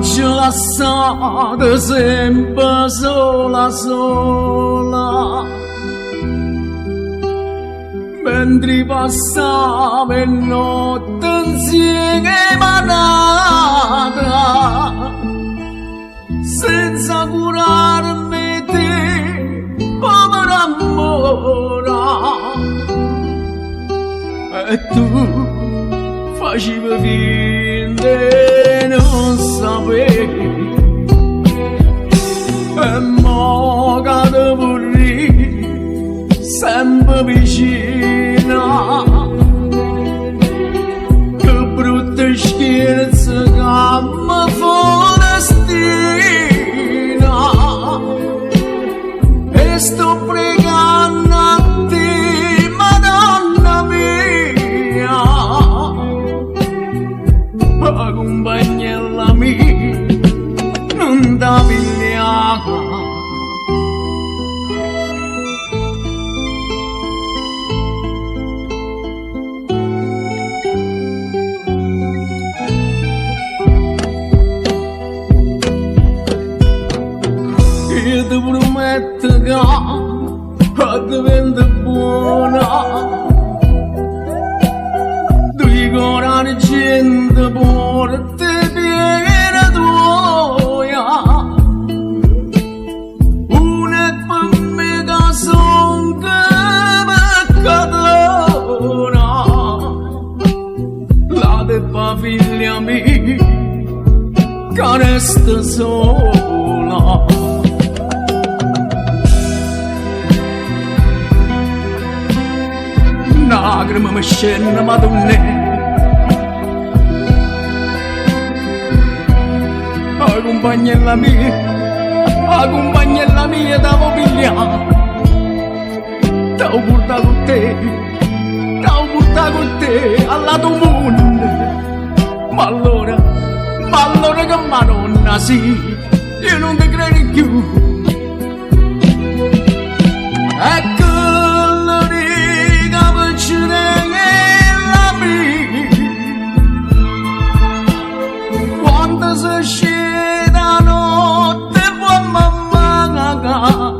ci lasciate sempre sola sola, mentre passava la notte insieme manata, senza curarmi te, povera amore. E tu facevi finta di non sapere, e mo che ti vorrei sempre vicina. Che brutta scherzo che mi fa destina, e sto pregando a te, Madonna mia, accompagnella mia, non da pigliare. Io ti prometto che diventa buona, due cuore gente porta piena tua, una è per me che son peccatore, l'altra è per figlia mia che resta sola. Lacrime mi scendono madonna, accompagnella mia t'avevo pigliato, t'avevo portato con te alla tua mondo. Ma allora che Madonna sì, io non ti credo più. Ecco quando si scende la notte può mamma,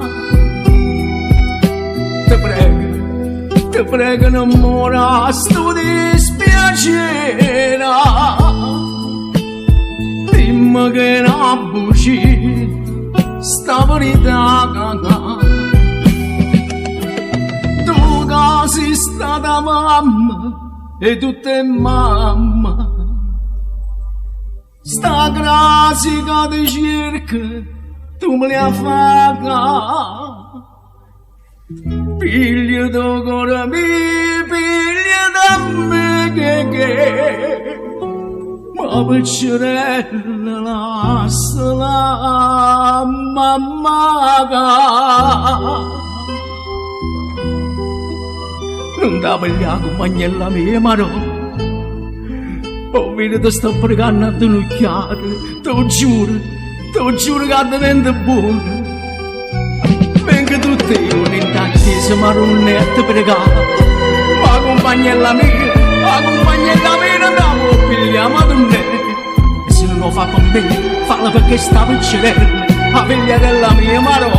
ti prego non mora sto dispiacere, dimmi che non buci sta verità, tu che sei stata mamma e tu te mamma, sta grazia che ti cerca tu me la fatta. Piglia do cuore mio, piglia da me che ma piccerella lasciala mamma che non da pigliare compagnella mia, ma no. Oh, vedi, ti sto pregando a un'occhiata, te lo giuro che diventa buono. Venga tutti i giorni in chiesa, ma non è te pregare. Ma compagnella mia, non la può pigliare, ma non è. E se non lo fa con me, fallo perché sta piccerella, la figliarella mia, ma no,